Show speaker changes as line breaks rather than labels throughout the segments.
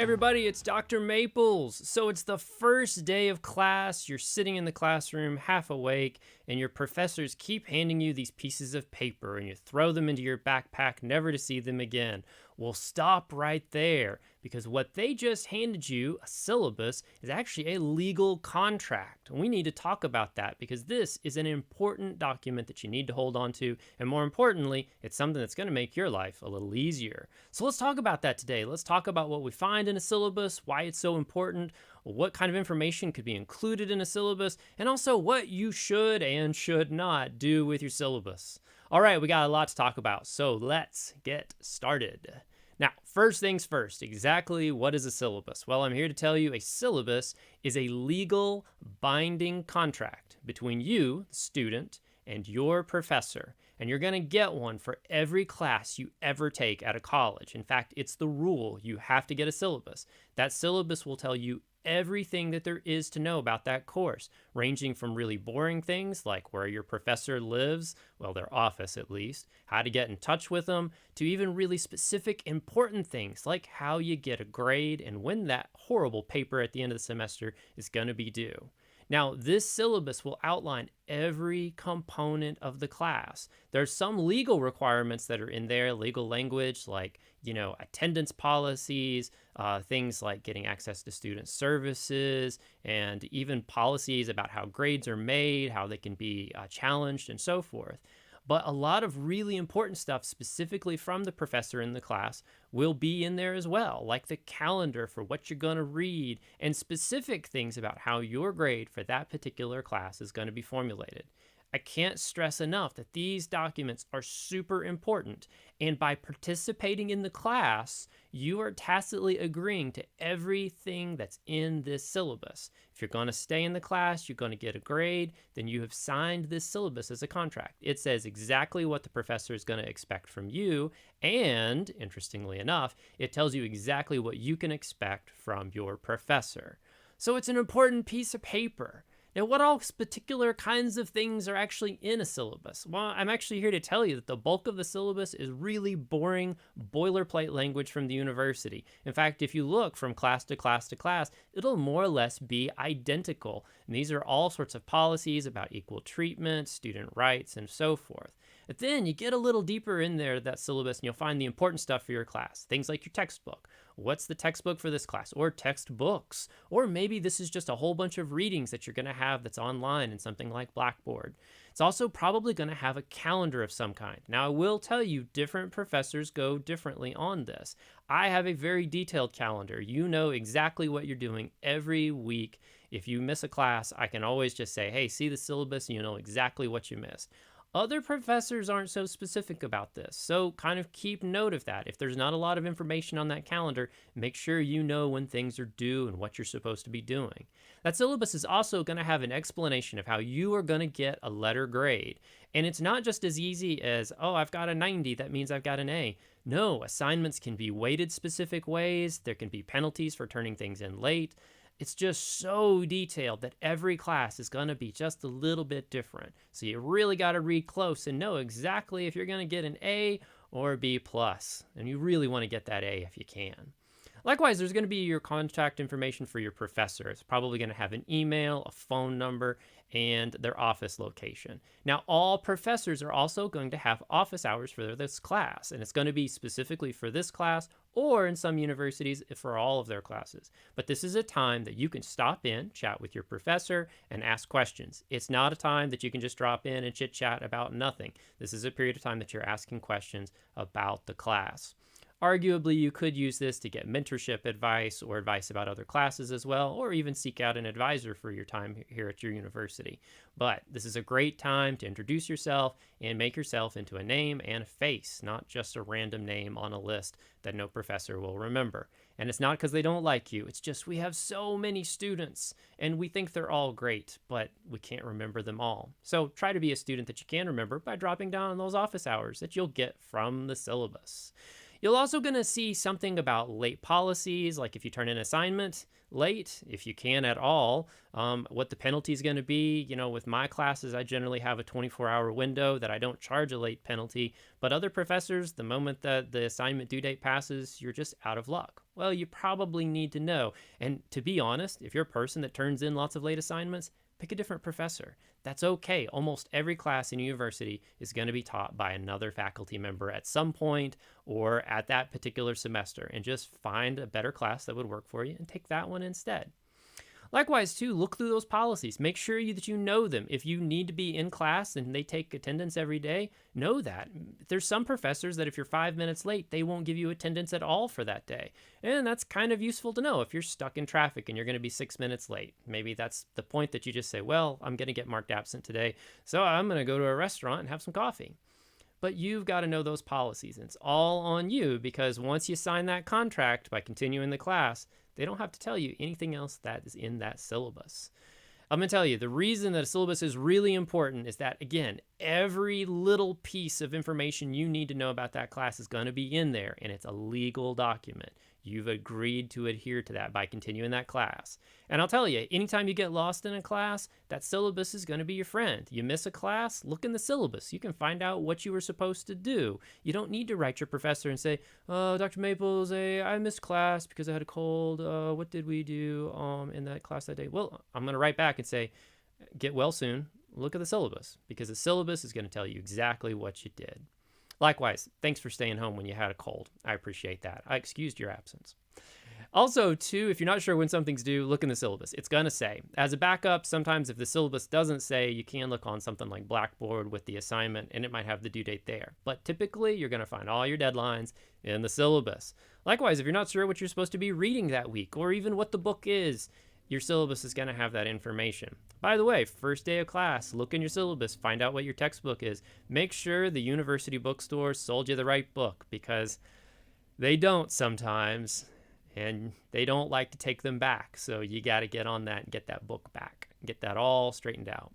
everybody, it's Dr. Maples. So it's the first day of class. You're sitting in the classroom half awake, and your professors keep handing you these pieces of paper, and you throw them into your backpack never to see them again. Well, stop right there, because what they just handed you, a syllabus, is actually a legal contract. We need to talk about that because this is an important document that you need to hold on to, and more importantly, it's something that's going to make your life a little easier. So let's talk about that today. Let's talk about what we find in a syllabus, why it's so important, what kind of information could be included in a syllabus, and also what you should and should not do with your syllabus. All right, we got a lot to talk about, so let's get started. Now, first things first, exactly what is a syllabus? Well, I'm here to tell you a syllabus is a legal binding contract between you, the student, and your professor. And you're going to get one for every class you ever take at a college. In fact, it's the rule. You have to get a syllabus. That syllabus will tell you everything that there is to know about that course, ranging from really boring things like where your professor lives, well, their office at least, how to get in touch with them, to even really specific important things like how you get a grade and when that horrible paper at the end of the semester is going to be due. Now, this syllabus will outline every component of the class. There's some legal requirements that are in there, legal language like, attendance policies, things like getting access to student services, and even policies about how grades are made, how they can be challenged, and so forth. But a lot of really important stuff specifically from the professor in the class will be in there as well, like the calendar for what you're going to read and specific things about how your grade for that particular class is going to be formulated. I can't stress enough that these documents are super important, and by participating in the class, you are tacitly agreeing to everything that's in this syllabus. If you're going to stay in the class, you're going to get a grade, then you have signed this syllabus as a contract. It says exactly what the professor is going to expect from you, and, interestingly enough, it tells you exactly what you can expect from your professor. So it's an important piece of paper. Now, what all particular kinds of things are actually in a syllabus? Well, I'm actually here to tell you that the bulk of the syllabus is really boring boilerplate language from the university. In fact, if you look from class to class to class, it'll more or less be identical. And these are all sorts of policies about equal treatment, student rights, and so forth. But then you get a little deeper in there, that syllabus, and you'll find the important stuff for your class. Things like your textbook. What's the textbook for this class? Or textbooks. Or maybe this is just a whole bunch of readings that you're going to have that's online in something like Blackboard. It's also probably going to have a calendar of some kind. Now, I will tell you, different professors go differently on this. I have a very detailed calendar. You know exactly what you're doing every week. If you miss a class, I can always just say, hey, see the syllabus, and you know exactly what you missed. Other professors aren't so specific about this, so kind of keep note of that. If there's not a lot of information on that calendar, make sure you know when things are due and what you're supposed to be doing. That syllabus is also going to have an explanation of how you are going to get a letter grade. And it's not just as easy as, oh, I've got a 90, that means I've got an A. No, assignments can be weighted specific ways. There can be penalties for turning things in late. It's just so detailed that every class is going to be just a little bit different. So you really got to read close and know exactly if you're going to get an A or a B+. And you really want to get that A if you can. Likewise, there's going to be your contact information for your professor. It's probably going to have an email, a phone number, and their office location. Now, all professors are also going to have office hours for this class, and it's going to be specifically for this class or in some universities for all of their classes. But this is a time that you can stop in, chat with your professor, and ask questions. It's not a time that you can just drop in and chit-chat about nothing. This is a period of time that you're asking questions about the class. Arguably, you could use this to get mentorship advice or advice about other classes as well, or even seek out an advisor for your time here at your university. But this is a great time to introduce yourself and make yourself into a name and a face, not just a random name on a list that no professor will remember. And it's not because they don't like you, it's just we have so many students and we think they're all great, but we can't remember them all. So try to be a student that you can remember by dropping down on those office hours that you'll get from the syllabus. You'll also going to see something about late policies, like if you turn an assignment late, if you can at all, what the penalty is going to be. With my classes, I generally have a 24-hour window that I don't charge a late penalty, but other professors, the moment that the assignment due date passes, you're just out of luck. Well, you probably need to know. And to be honest, if you're a person that turns in lots of late assignments, pick a different professor. That's okay. Almost every class in university is going to be taught by another faculty member at some point or at that particular semester, and just find a better class that would work for you and take that one instead. Likewise, too, look through those policies. Make sure that you know them. If you need to be in class and they take attendance every day, know that. There's some professors that if you're 5 minutes late, they won't give you attendance at all for that day. And that's kind of useful to know if you're stuck in traffic and you're going to be 6 minutes late. Maybe that's the point that you just say, well, I'm going to get marked absent today, so I'm going to go to a restaurant and have some coffee. But you've got to know those policies, and it's all on you, because once you sign that contract by continuing the class, they don't have to tell you anything else that is in that syllabus. I'm going to tell you, the reason that a syllabus is really important is that, again, every little piece of information you need to know about that class is going to be in there, and it's a legal document. You've agreed to adhere to that by continuing that class. And I'll tell you, anytime you get lost in a class, that syllabus is going to be your friend. You miss a class, look in the syllabus. You can find out what you were supposed to do. You don't need to write your professor and say, oh, Dr. Maples, I missed class because I had a cold. What did we do in that class that day? Well, I'm going to write back and say, get well soon. Look at the syllabus, because the syllabus is going to tell you exactly what you did. Likewise, thanks for staying home when you had a cold. I appreciate that. I excused your absence. Also, too, if you're not sure when something's due, look in the syllabus. It's going to say. As a backup, sometimes if the syllabus doesn't say, you can look on something like Blackboard with the assignment, and it might have the due date there. But typically, you're going to find all your deadlines in the syllabus. Likewise, if you're not sure what you're supposed to be reading that week, or even what the book is, your syllabus is going to have that information. By the way, first day of class, look in your syllabus, find out what your textbook is. Make sure the university bookstore sold you the right book, because they don't sometimes, and they don't like to take them back. So you got to get on that and get that book back, get that all straightened out.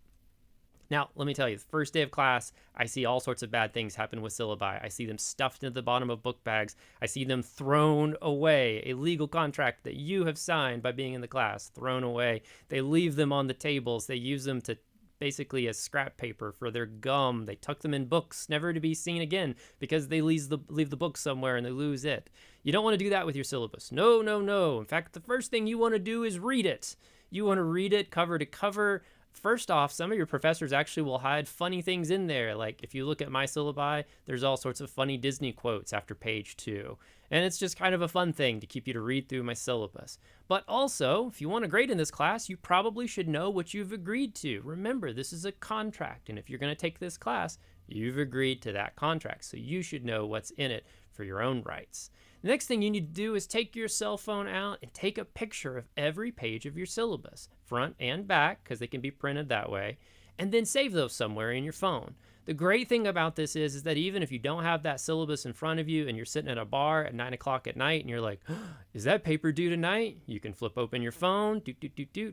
Now, let me tell you, the first day of class, I see all sorts of bad things happen with syllabi. I see them stuffed into the bottom of book bags. I see them thrown away. A legal contract that you have signed by being in the class, thrown away. They leave them on the tables. They use them to basically as scrap paper for their gum. They tuck them in books, never to be seen again, because they leave the book somewhere and they lose it. You don't want to do that with your syllabus. No, no, no. In fact, the first thing you want to do is read it. You want to read it cover to cover. First off, some of your professors actually will hide funny things in there. Like if you look at my syllabi, there's all sorts of funny Disney quotes after page 2. And it's just kind of a fun thing to keep you to read through my syllabus. But also, if you want a grade in this class, you probably should know what you've agreed to. Remember, this is a contract, and if you're going to take this class, you've agreed to that contract. So you should know what's in it for your own rights. The next thing you need to do is take your cell phone out and take a picture of every page of your syllabus, front and back, because they can be printed that way, and then save those somewhere in your phone. The great thing about this is that even if you don't have that syllabus in front of you and you're sitting at a bar at 9 o'clock at night and you're like, is that paper due tonight? You can flip open your phone,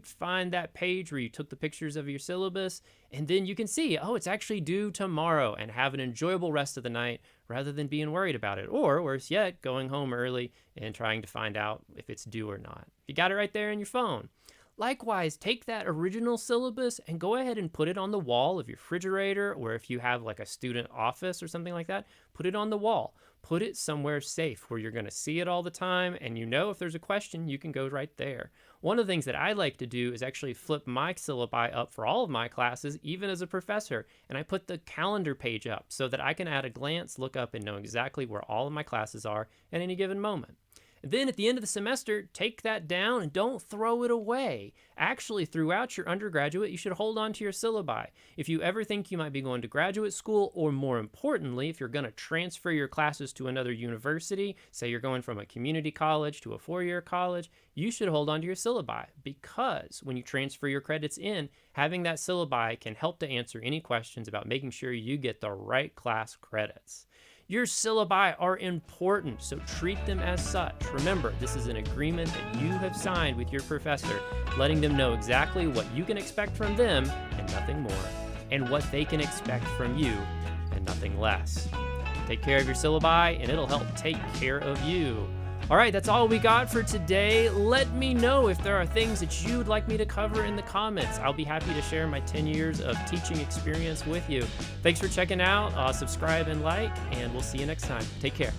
find that page where you took the pictures of your syllabus, and then you can see, oh, it's actually due tomorrow, and have an enjoyable rest of the night rather than being worried about it. Or worse yet, going home early and trying to find out if it's due or not. You got it right there in your phone. Likewise, take that original syllabus and go ahead and put it on the wall of your refrigerator, or if you have like a student office or something like that, put it on the wall. Put it somewhere safe where you're going to see it all the time, and you know if there's a question, you can go right there. One of the things that I like to do is actually flip my syllabi up for all of my classes, even as a professor, and I put the calendar page up so that I can at a glance look up and know exactly where all of my classes are at any given moment. And then at the end of the semester, take that down and don't throw it away. Actually, throughout your undergraduate, you should hold on to your syllabi. If you ever think you might be going to graduate school, or more importantly, if you're going to transfer your classes to another university, say you're going from a community college to a 4-year college, you should hold on to your syllabi, because when you transfer your credits in, having that syllabi can help to answer any questions about making sure you get the right class credits. Your syllabi are important, so treat them as such. Remember, this is an agreement that you have signed with your professor, letting them know exactly what you can expect from them and nothing more, and what they can expect from you and nothing less. Take care of your syllabi, and it'll help take care of you. All right, that's all we got for today. Let me know if there are things that you'd like me to cover in the comments. I'll be happy to share my 10 years of teaching experience with you. Thanks for checking out. Subscribe and like, and we'll see you next time. Take care.